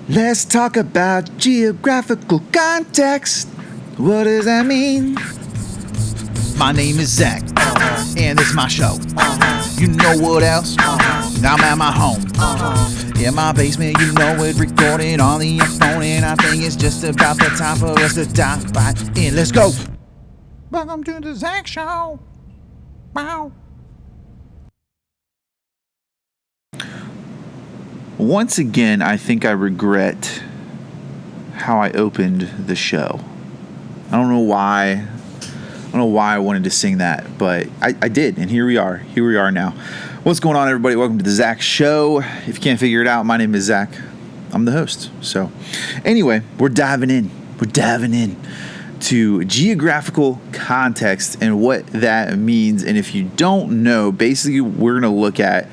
Let's talk about geographical context. What does that mean? My name is Zach, and it's my show. You know what else? I'm at my home. In my basement, you know it, recording on the phone, and I think it's just about the time for us to dive right in. Let's go. Welcome to the Zach Show. Wow. Once again, I think I regret how I opened the show. I don't know why. I wanted to sing that, but I did, and here we are. Here we are now. What's going on, everybody? Welcome to the Zach Show. If you can't figure it out, my name is Zach. I'm the host. So, anyway, we're diving in. We're diving in to geographical context and what that means. And if you don't know, basically, we're going to look at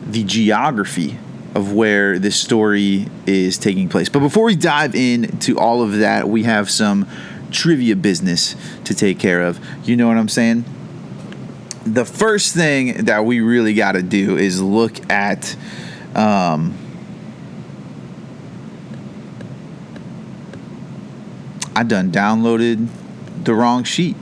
the geography of where this story is taking place. But before we dive into all of that, we have some trivia business to take care of. You know what I'm saying? The first thing that we really got to do is look at I done downloaded the wrong sheet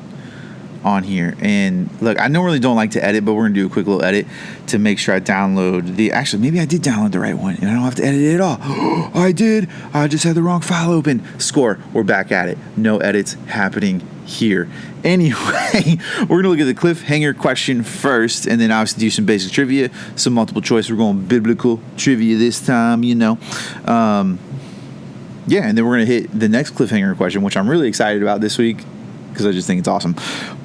on here. And look, I normally don't like to edit, but we're gonna do a quick little edit to make sure I download actually, maybe I did download the right one and I don't have to edit it at all. I did. I just had the wrong file open. Score. We're back at it. No edits happening here. Anyway, we're gonna look at the cliffhanger question first, and then obviously do some basic trivia, some multiple choice. We're going biblical trivia this time, you know. Yeah, and then we're gonna hit the next cliffhanger question, which I'm really excited about this week because I just think it's awesome.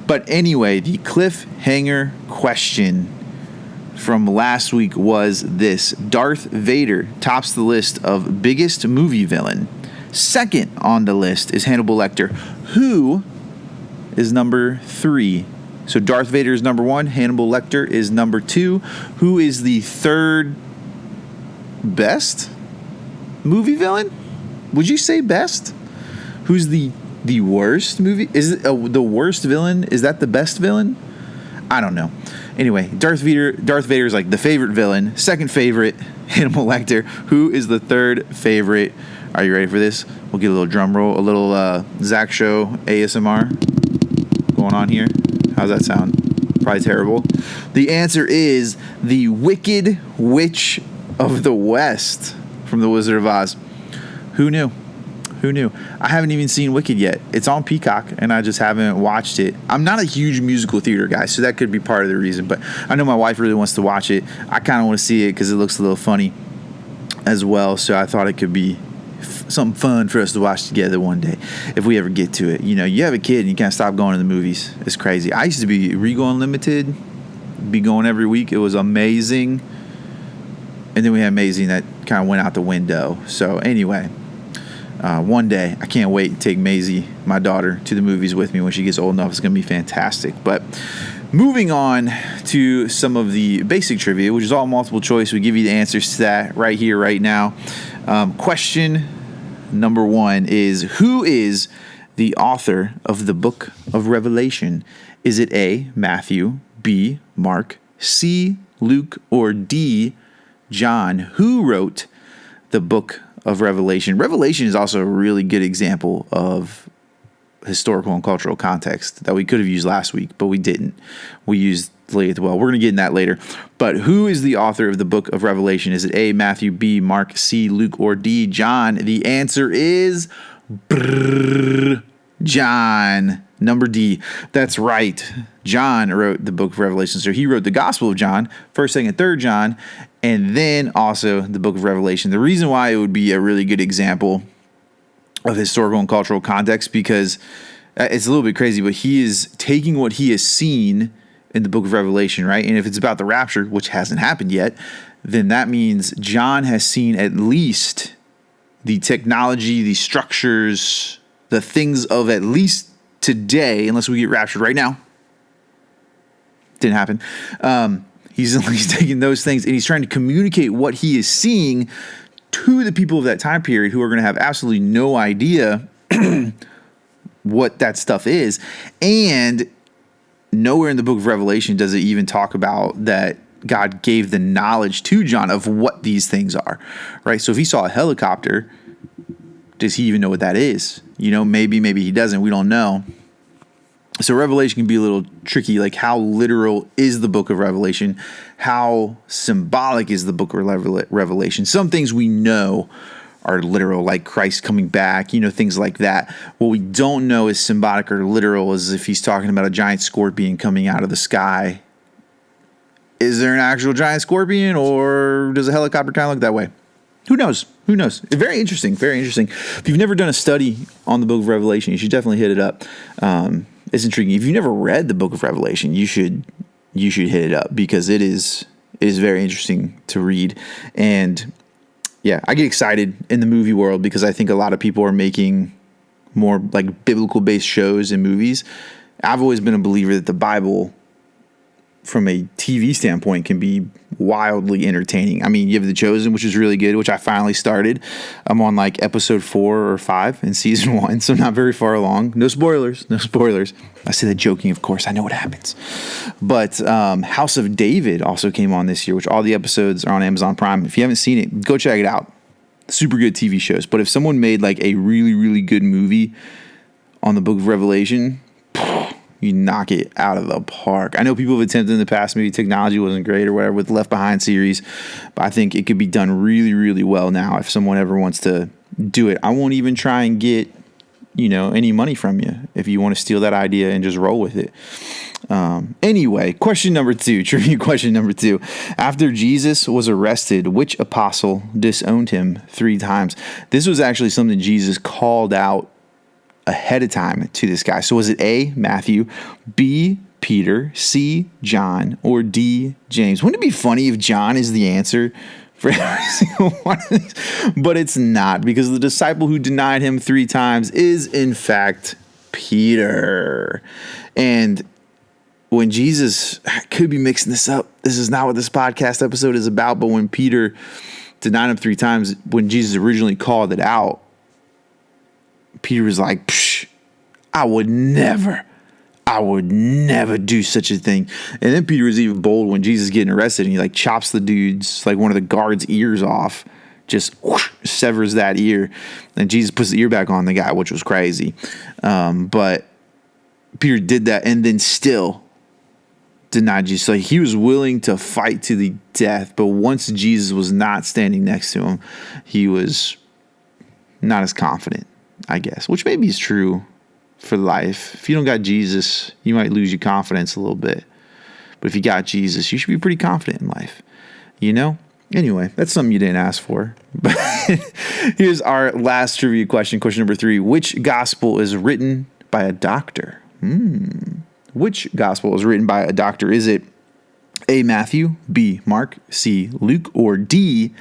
But anyway, the cliffhanger question from last week was this: Darth Vader tops the list of biggest movie villain. Second on the list is Hannibal Lecter. Who is number 3? So Darth Vader is number 1. Hannibal Lecter is number 2. Who is the third best movie villain? Would you say best? Who's the worst movie? Is it the worst villain? Is that the best villain? I don't know. Anyway, Darth Vader is like the favorite villain. Second favorite, Hannibal Lecter. Who is the third favorite? Are you ready for this? We'll get a little drum roll, a little Zach Show ASMR going on here. How's that sound? Probably terrible. The answer is the Wicked Witch of the West from The Wizard of Oz. Who knew? Who knew? I haven't even seen Wicked yet. It's on Peacock, and I just haven't watched it. I'm not a huge musical theater guy, so that could be part of the reason. But I know my wife really wants to watch it. I kind of want to see it because it looks a little funny as well. So I thought it could be something fun for us to watch together one day if we ever get to it. You know, you have a kid and you can't stop going to the movies. It's crazy. I used to be Regal Unlimited, be going every week. It was amazing. And then we had Amazing that kind of went out the window. So anyway, one day, I can't wait to take Maisie, my daughter, to the movies with me when she gets old enough. It's going to be fantastic. But moving on to some of the basic trivia, which is all multiple choice. We give you the answers to that right here, right now. Question number 1 is, who is the author of the book of Revelation? Is it A, Matthew, B, Mark, C, Luke, or D, John? Who wrote the book of Revelation? Revelation is also a really good example of historical and cultural context that we could have used last week, but we didn't. We used later. Well, we're going to get in that later. But who is the author of the book of Revelation? Is it A, Matthew, B, Mark, C, Luke, or D, John? The answer is John. Number D. That's right. John wrote the book of Revelation. So he wrote the Gospel of John, 1st, 2nd, 3rd John, and then also the book of Revelation. The reason why it would be a really good example of historical and cultural context, because it's a little bit crazy, but he is taking what he has seen in the book of Revelation, right? And if it's about the rapture, which hasn't happened yet, then that means John has seen at least the technology, the structures, the things of at least today, unless we get raptured right now. Didn't happen. He's at least taking those things and he's trying to communicate what he is seeing to the people of that time period who are going to have absolutely no idea what that stuff is. And nowhere in the book of Revelation does it even talk about that God gave the knowledge to John of what these things are, right? So if he saw a helicopter, does he even know what that is? Maybe he doesn't. We don't know. So Revelation can be a little tricky. Like, how literal is the book of Revelation? How symbolic is the book of Revelation? Some things we know are literal, like Christ coming back, things like that. What we don't know is symbolic or literal, is if he's talking about a giant scorpion coming out of the sky. Is there an actual giant scorpion, or does a helicopter kind of look that way? Who knows? Very interesting. If you've never done a study on the book of Revelation, you should definitely hit it up. It's intriguing. If you've never read the book of Revelation, you should hit it up, because it is very interesting to read. And yeah, I get excited in the movie world because I think a lot of people are making more like biblical based shows and movies. I've always been a believer that the Bible, from a TV standpoint, can be wildly entertaining. I mean, you have The Chosen, which is really good, which I finally started. I'm on like episode 4 or 5 in season 1, so not very far along. No spoilers. I say that joking, of course. I know what happens. But House of David also came on this year, which all the episodes are on Amazon Prime. If you haven't seen it, go check it out. Super good TV shows. But if someone made like a really, really good movie on the book of Revelation, you knock it out of the park. I know people have attempted in the past, maybe technology wasn't great or whatever with the Left Behind series, but I think it could be done really, really well now if someone ever wants to do it. I won't even try and get, any money from you if you want to steal that idea and just roll with it. Anyway, trivia question number 2. After Jesus was arrested, which apostle disowned him 3 times? This was actually something Jesus called out ahead of time to this guy. So was it A, Matthew, B, Peter, C, John, or D, James? Wouldn't it be funny if John is the answer for every single one of these? But it's not, because the disciple who denied him 3 times is in fact Peter. And when Jesus, I could be mixing this up, this is not what this podcast episode is about, but when Peter denied him 3 times, when Jesus originally called it out, Peter was like, Psh, I would never do such a thing. And then Peter was even bold when Jesus is getting arrested, and he like chops the dude's, like one of the guards' ears off, just whoosh, severs that ear. And Jesus puts the ear back on the guy, which was crazy. But Peter did that and then still denied Jesus. So he was willing to fight to the death. But once Jesus was not standing next to him, he was not as confident, I guess, which maybe is true for life. If you don't got Jesus, you might lose your confidence a little bit. But if you got Jesus, you should be pretty confident in life. Anyway, that's something you didn't ask for. But here's our last trivia question. Question number 3. Which gospel is written by a doctor? Which gospel is written by a doctor? Is it A, Matthew, B, Mark, C, Luke, or D,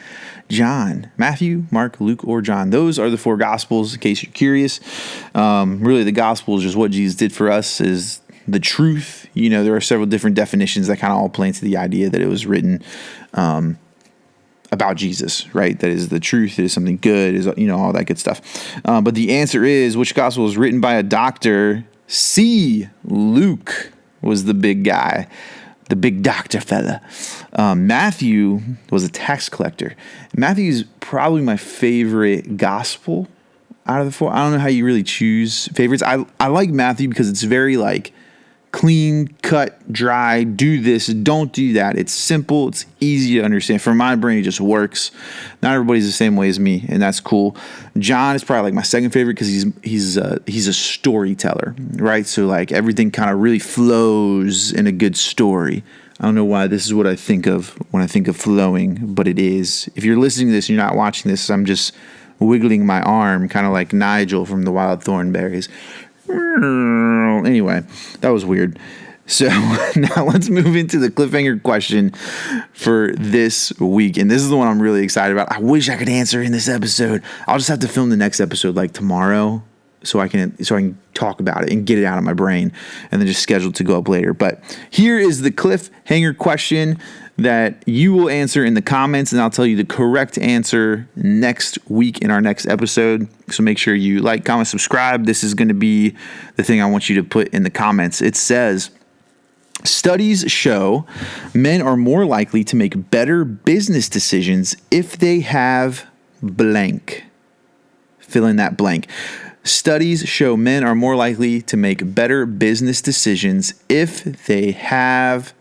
John? Matthew, Mark, Luke, or John. Those are the 4 gospels, in case you're curious. Really, the gospel is just what Jesus did for us, is the truth. There are several different definitions that kind of all play into the idea that it was written about Jesus, right? That is the truth. It is something good, is all that good stuff. But the answer is, which gospel is written by a doctor? C, Luke was the big guy. The big doctor fella. Matthew was a tax collector. Matthew's probably my favorite gospel out of the 4. I don't know how you really choose favorites. I like Matthew because it's very like clean, cut, dry. Do this, don't do that. It's simple. It's easy to understand. For my brain, it just works. Not everybody's the same way as me, and that's cool. John is probably like my second favorite because he's a storyteller, right? So like everything kind of really flows in a good story. I don't know why this is what I think of when I think of flowing, but it is. If you're listening to this and you're not watching this, I'm just wiggling my arm, kind of like Nigel from the Wild Thornberries. Anyway, that was weird. So now let's move into the cliffhanger question for this week. And this is the one I'm really excited about. I wish I could answer in this episode. I'll just have to film the next episode like tomorrow so I can talk about it and get it out of my brain, and then just schedule to go up later. But here is the cliffhanger question that you will answer in the comments, and I'll tell you the correct answer next week in our next episode. So make sure you like, comment, subscribe. This is going to be the thing I want you to put in the comments. It says, Studies show men are more likely to make better business decisions if they have blank. Fill in that blank. Studies show men are more likely to make better business decisions if they have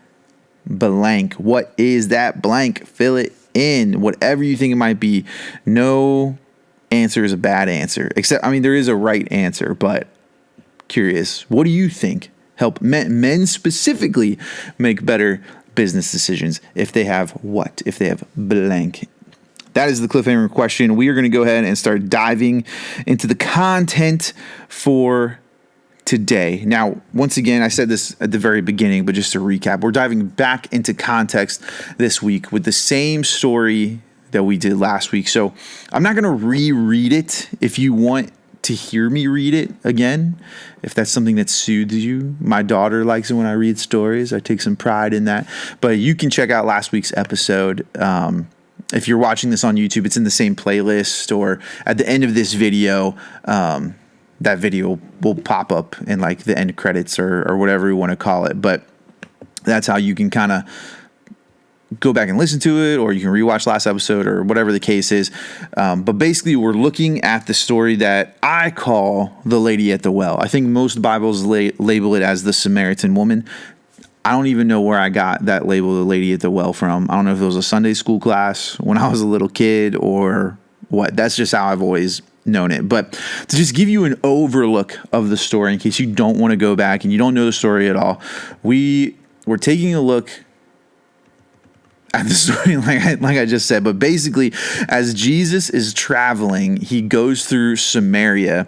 blank. What is that blank? Fill it in. Whatever you think it might be. No answer is a bad answer. Except, there is a right answer, but curious. What do you think? Help men specifically make better business decisions if they have what? If they have blank. That is the cliffhanger question. We are going to go ahead and start diving into the content for today. Now, once again, I said this at the very beginning, but just to recap, we're diving back into context this week with the same story that we did last week. So I'm not going to reread it. If you want to hear me read it again, if that's something that soothes you. My daughter likes it when I read stories. I take some pride in that. But you can check out last week's episode. If you're watching this on YouTube, it's in the same playlist, or at the end of this video, that video will pop up in like the end credits or whatever you want to call it. But that's how you can kind of go back and listen to it, or you can rewatch last episode, or whatever the case is. But basically, we're looking at the story that I call the lady at the well. I think most Bibles label it as the Samaritan woman. I don't even know where I got that label, the lady at the well, from. I don't know if it was a Sunday school class when I was a little kid or what. That's just how I've always known it. But to just give you an overlook of the story in case you don't want to go back and you don't know the story at all, we're taking a look at the story like I just said. But basically, as Jesus is traveling, he goes through Samaria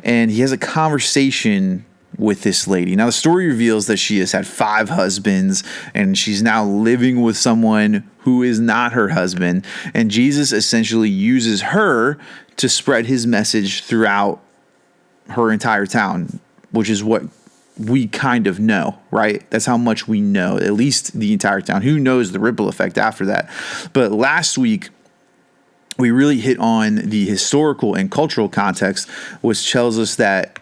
and he has a conversation with this lady. Now, the story reveals that she has had 5 husbands and she's now living with someone who is not her husband. And Jesus essentially uses her to spread his message throughout her entire town, which is what we kind of know, right? That's how much we know, at least the entire town. Who knows the ripple effect after that? But last week, we really hit on the historical and cultural context, which tells us that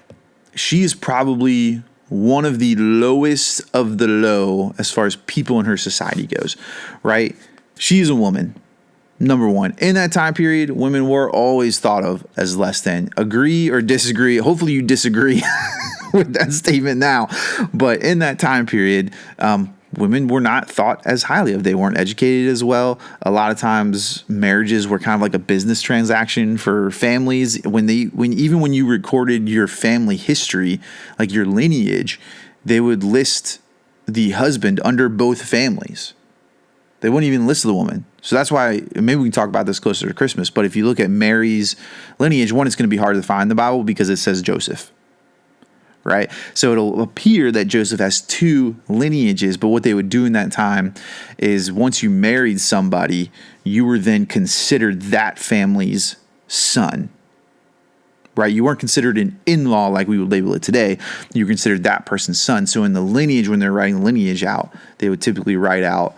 she is probably one of the lowest of the low as far as people in her society goes, right? She is a woman, number one. In that time period, women were always thought of as less than. Agree or disagree? Hopefully you disagree with that statement now. But in that time period, women were not thought as highly of. They weren't educated as well. A lot of times marriages were kind of like a business transaction for families. When you recorded your family history, like your lineage, they would list the husband under both families. They wouldn't even list the woman. So that's why, maybe we can talk about this closer to Christmas, but if you look at Mary's lineage, one, it's going to be hard to find in the Bible because it says Joseph. Right? So it'll appear that Joseph has 2 lineages, but what they would do in that time is once you married somebody, you were then considered that family's son. Right? You weren't considered an in-law like we would label it today. You were considered that person's son. So in the lineage, when they're writing the lineage out, they would typically write out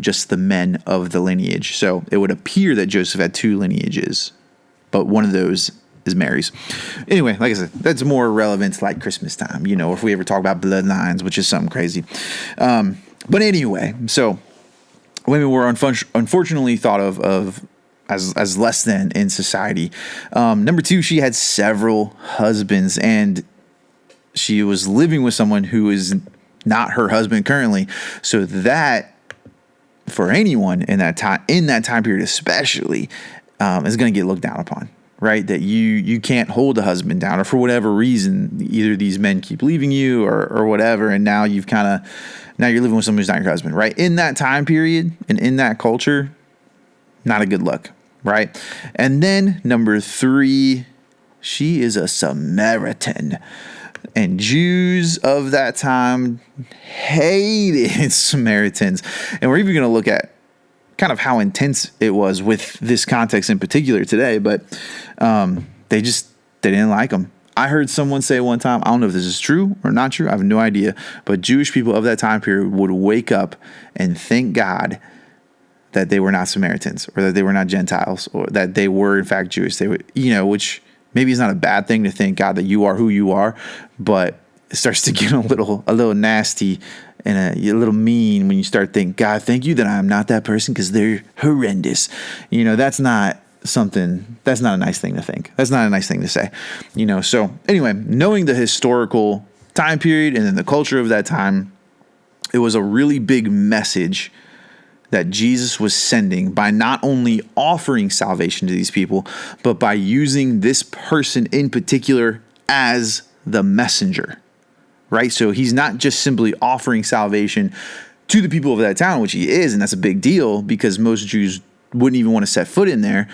just the men of the lineage. So it would appear that Joseph had 2 lineages, but one of those is Mary's. Anyway, like I said, that's more relevant to like Christmas time, if we ever talk about bloodlines, which is something crazy. But anyway, so women were unfortunately thought of as less than in society. Number 2, she had several husbands and she was living with someone who is not her husband currently. So that, for anyone in that time period especially, is going to get looked down upon. Right? That you can't hold a husband down, or for whatever reason, either these men keep leaving you or whatever. And now you're living with someone who's not your husband, right? In that time period and in that culture, not a good look, right? And then number 3, she is a Samaritan. And Jews of that time hated Samaritans. And we're even going to look at kind of how intense it was with this context in particular today, but they didn't like them. I heard someone say one time, I don't know if this is true or not true, I have no idea, but Jewish people of that time period would wake up and thank God that they were not Samaritans, or that they were not Gentiles, or that they were in fact Jewish. They would, which maybe is not a bad thing to thank God that you are who you are, but it starts to get a little nasty and a little mean when you start thinking, God, thank you that I'm not that person because they're horrendous. That's not a nice thing to think. That's not a nice thing to say. So anyway, knowing the historical time period and then the culture of that time, it was a really big message that Jesus was sending by not only offering salvation to these people, but by using this person in particular as the messenger, right? So he's not just simply offering salvation to the people of that town, which he is, and that's a big deal because most Jews wouldn't even want to set foot in there.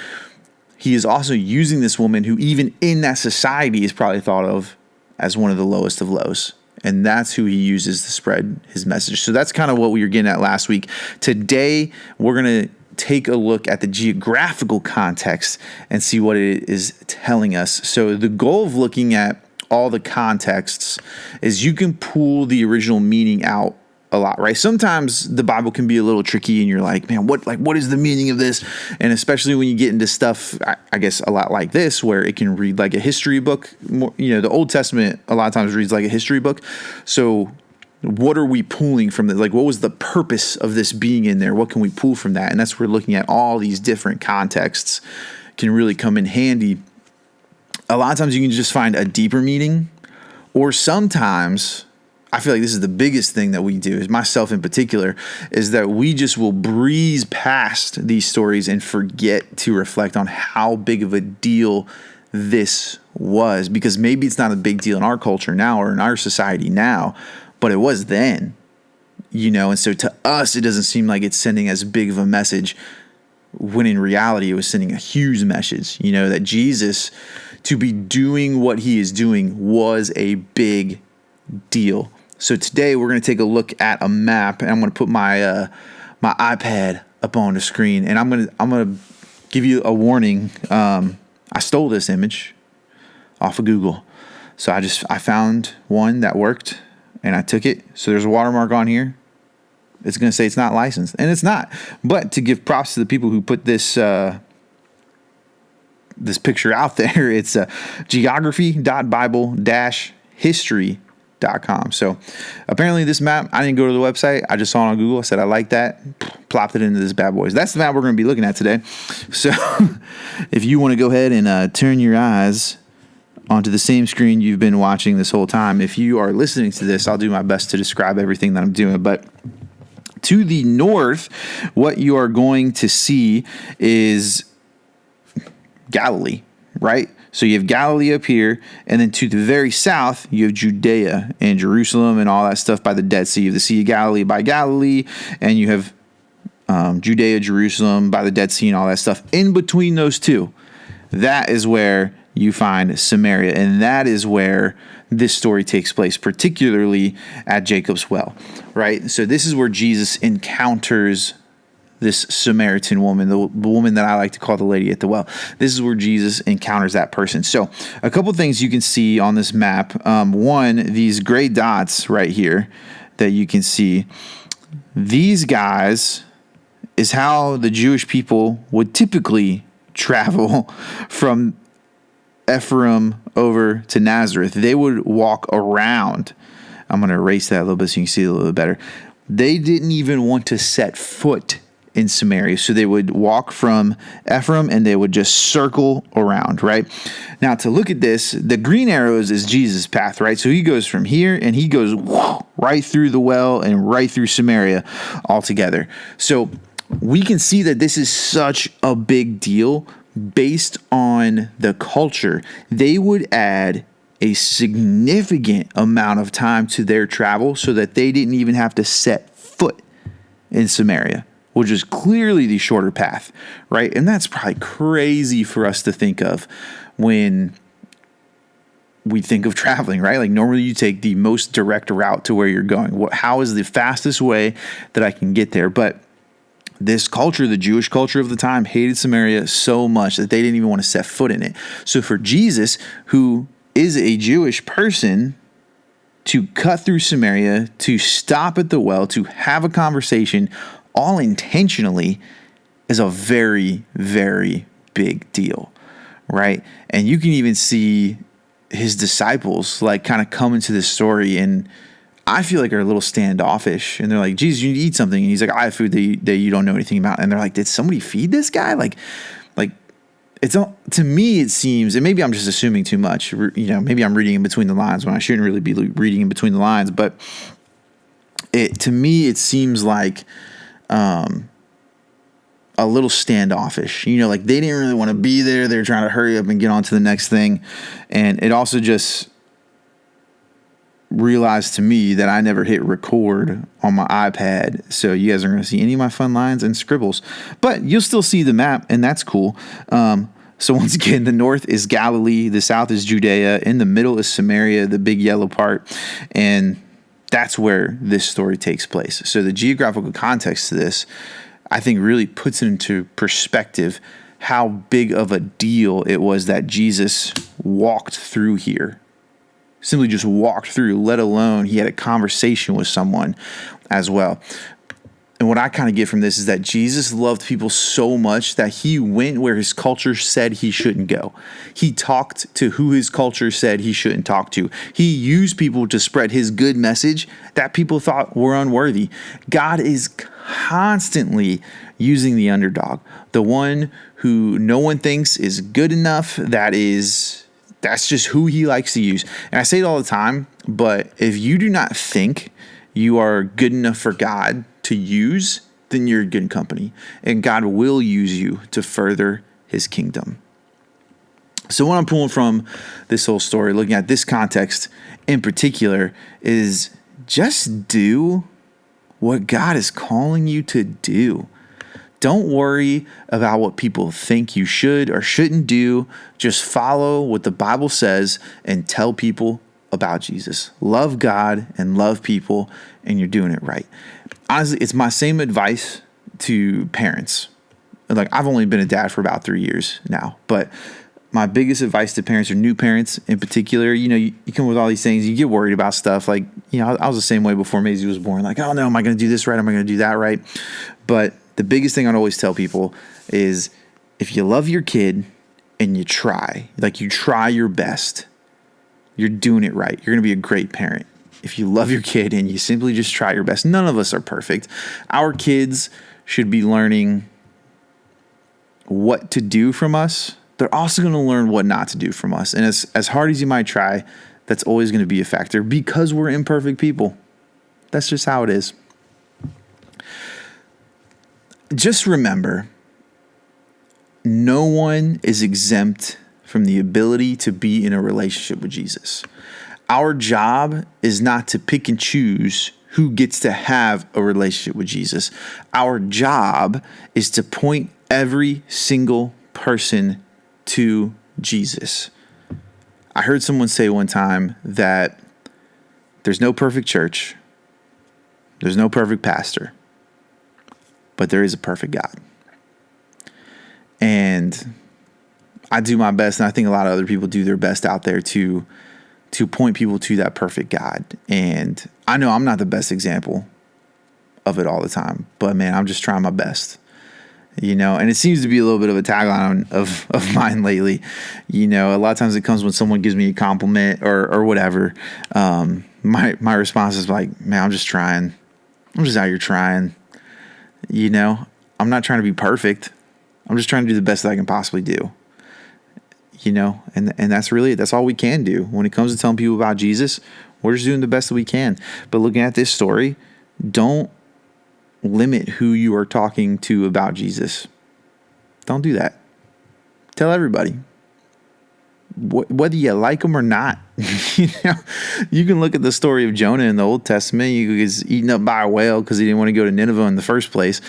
He is also using this woman who even in that society is probably thought of as one of the lowest of lows. And that's who he uses to spread his message. So that's kind of what we were getting at last week. Today, we're going to take a look at the geographical context and see what it is telling us. So the goal of looking at all the contexts is you can pull the original meaning out a lot, right? Sometimes the Bible can be a little tricky and you're like, man, what is the meaning of this? And especially when you get into stuff, I guess a lot like this, where it can read like a history book. More, the Old Testament a lot of times reads like a history book. So what are we pulling from this? Like, what was the purpose of this being in there? What can we pull from that? And that's where looking at all these different contexts can really come in handy. A lot of times you can just find a deeper meaning, or sometimes I feel like this is the biggest thing that we do, is myself in particular, is that we just will breeze past these stories and forget to reflect on how big of a deal this was. Because maybe it's not a big deal in our culture now or in our society now, but it was then, and so to us, it doesn't seem like it's sending as big of a message, when in reality, it was sending a huge message, that Jesus, to be doing what he is doing, was a big deal. So today we're going to take a look at a map, and I'm going to put my my iPad up on the screen, and I'm going to give you a warning. I stole this image off of Google, so I found one that worked, and I took it. So there's a watermark on here. It's going to say it's not licensed, and it's not. But to give props to the people who put this this picture out there, it's geography.bible-history.com. So apparently this map, I didn't go to the website. I just saw it on Google. I said, I like that. Plopped it into this bad boy. That's the map we're going to be looking at today. So if you want to go ahead and turn your eyes onto the same screen you've been watching this whole time, if you are listening to this, I'll do my best to describe everything that I'm doing. But to the north, what you are going to see is Galilee, right? So you have Galilee up here, and then to the very south, you have Judea and Jerusalem and all that stuff by the Dead Sea. You have the Sea of Galilee by Galilee, and you have Judea, Jerusalem by the Dead Sea and all that stuff. In between those two, that is where you find Samaria, and that is where this story takes place, particularly at Jacob's well, right? So this is where Jesus encounters this Samaritan woman, the woman that I like to call the lady at the well. This is where Jesus encounters that person. So a couple things you can see on this map. One, these gray dots right here that you can see, these guys is how the Jewish people would typically travel from Ephraim over to Nazareth. They would walk around. I'm going to erase that a little bit so you can see it a little bit better. They didn't even want to set foot in Samaria. So they would walk from Ephraim and they would just circle around, right? Now to look at this, the green arrows is Jesus' path, right? So he goes from here and he goes right through the well and right through Samaria altogether. So we can see that this is such a big deal based on the culture. They would add a significant amount of time to their travel so that they didn't even have to set foot in Samaria, which is clearly the shorter path, right? And that's probably crazy for us to think of when we think of traveling, right? Like normally you take the most direct route to where you're going. How is the fastest way that I can get there? But this culture, the Jewish culture of the time, hated Samaria so much that they didn't even want to set foot in it. So for Jesus, who is a Jewish person, to cut through Samaria, to stop at the well, to have a conversation, all intentionally, is a very, very big deal, right? And you can even see his disciples like kind of come into this story and I feel like are a little standoffish, and they're like, Jesus, you need to eat something. And he's like, I have food that you don't know anything about. And they're like, did somebody feed this guy? Like it's all, to me, it seems, and maybe I'm just assuming too much, maybe I'm reading in between the lines when I shouldn't really be reading in between the lines, but to me, it seems like, a little standoffish, like they didn't really want to be there. They're trying to hurry up and get on to the next thing. And it also just realized to me that I never hit record on my iPad. So you guys aren't going to see any of my fun lines and scribbles, but you'll still see the map, and that's cool. So once again, the north is Galilee, the south is Judea, in the middle is Samaria, the big yellow part. And that's where this story takes place. So the geographical context to this, I think, really puts it into perspective how big of a deal it was that Jesus walked through here. Simply just walked through, let alone he had a conversation with someone as well. And what I kind of get from this is that Jesus loved people so much that he went where his culture said he shouldn't go. He talked to who his culture said he shouldn't talk to. He used people to spread his good message that people thought were unworthy. God is constantly using the underdog, the one who no one thinks is good enough. That's just who he likes to use. And I say it all the time, but if you do not think you are good enough for God to use, then you're in good company. And God will use you to further his kingdom. So what I'm pulling from this whole story, looking at this context in particular, is just do what God is calling you to do. Don't worry about what people think you should or shouldn't do. Just follow what the Bible says and tell people about Jesus. Love God and love people, and you're doing it right. Honestly, it's my same advice to parents. Like, I've only been a dad for about 3 years now, but my biggest advice to parents, or new parents in particular, you come with all these things, you get worried about stuff. Like, I was the same way before Maisie was born. Like, oh no, am I going to do this right? Am I going to do that right? But the biggest thing I'd always tell people is, if you love your kid and you try your best, you're doing it right. You're going to be a great parent. If you love your kid and you simply just try your best, none of us are perfect. Our kids should be learning what to do from us. They're also going to learn what not to do from us. And as hard as you might try, that's always going to be a factor because we're imperfect people. That's just how it is. Just remember, no one is exempt from the ability to be in a relationship with Jesus. Our job is not to pick and choose who gets to have a relationship with Jesus. Our job is to point every single person to Jesus. I heard someone say one time that there's no perfect church, there's no perfect pastor, but there is a perfect God. And I do my best, and I think a lot of other people do their best out there to point people to that perfect God. And I know I'm not the best example of it all the time, but man, I'm just trying my best. And it seems to be a little bit of a tagline of mine lately. A lot of times it comes when someone gives me a compliment or whatever. My response is like, man, I'm just trying. I'm just out here trying. I'm not trying to be perfect. I'm just trying to do the best that I can possibly do. And that's really it. That's all we can do. When it comes to telling people about Jesus, we're just doing the best that we can. But looking at this story, don't limit who you are talking to about Jesus. Don't do that. Tell everybody. Whether you like him or not. You can look at the story of Jonah in the Old Testament. He gets eaten up by a whale because he didn't want to go to Nineveh in the first place.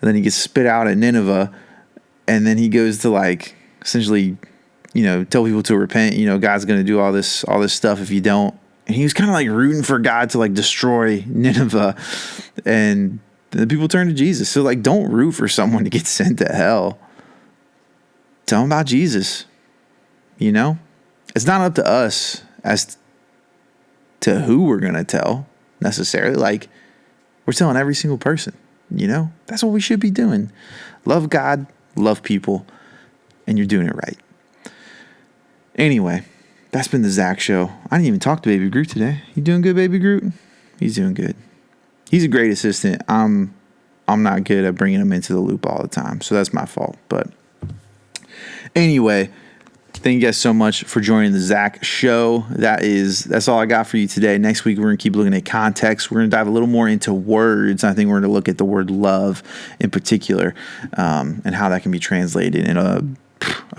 And then he gets spit out at Nineveh. And then he goes to essentially, tell people to repent. God's going to do all this stuff if you don't. And he was kind of rooting for God to destroy Nineveh. And the people turn to Jesus. So don't root for someone to get sent to hell. Tell them about Jesus. It's not up to us as to who we're going to tell necessarily. We're telling every single person, that's what we should be doing. Love God, love people, and you're doing it right. Anyway, that's been the Zach Show. I didn't even talk to Baby Groot today. You doing good, Baby Groot? He's doing good. He's a great assistant. I'm not good at bringing him into the loop all the time, so that's my fault. But anyway, thank you guys so much for joining the Zach Show. That's all I got for you today. Next week, we're going to keep looking at context. We're going to dive a little more into words. I think we're going to look at the word love in particular, and how that can be translated in a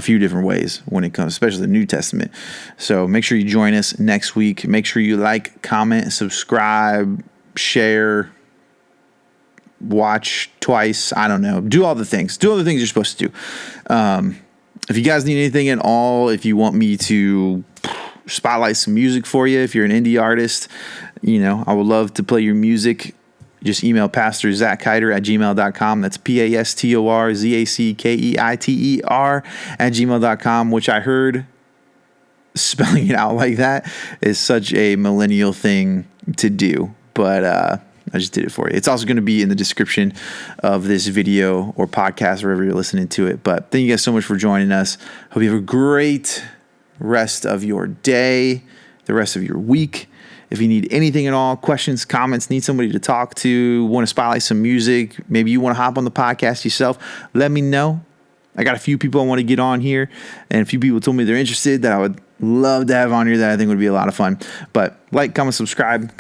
few different ways when it comes, especially the New Testament. So make sure you join us next week. Make sure you like, comment, subscribe, share, watch twice. I don't know. Do all the things. Do all the things you're supposed to do. If you guys need anything at all, if you want me to spotlight some music for you, if you're an indie artist, I would love to play your music. Just email Pastor Zach Keiter at gmail.com. That's PastorZachkeiter at gmail.com, which I heard spelling it out like that is such a millennial thing to do. But I just did it for you. It's also going to be in the description of this video or podcast, wherever you're listening to it. But thank you guys so much for joining us. Hope you have a great rest of your day, the rest of your week. If you need anything at all, questions, comments, need somebody to talk to, want to spotlight some music, maybe you want to hop on the podcast yourself, let me know. I got a few people I want to get on here, and a few people told me they're interested that I would love to have on here that I think would be a lot of fun. But like, comment, subscribe,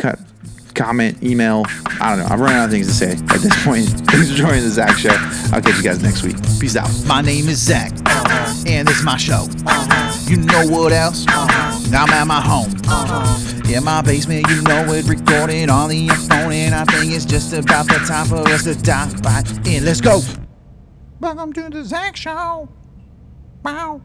comment, email. I don't know. I've run out of things to say at this point. Thanks for joining the Zach Show. I'll catch you guys next week. Peace out. My name is Zach, and this is my show. You know what else? I'm at my home. In my basement, it recorded on the phone, and I think it's just about the time for us to dive right in. Let's go. Welcome to the Zach Show. Wow.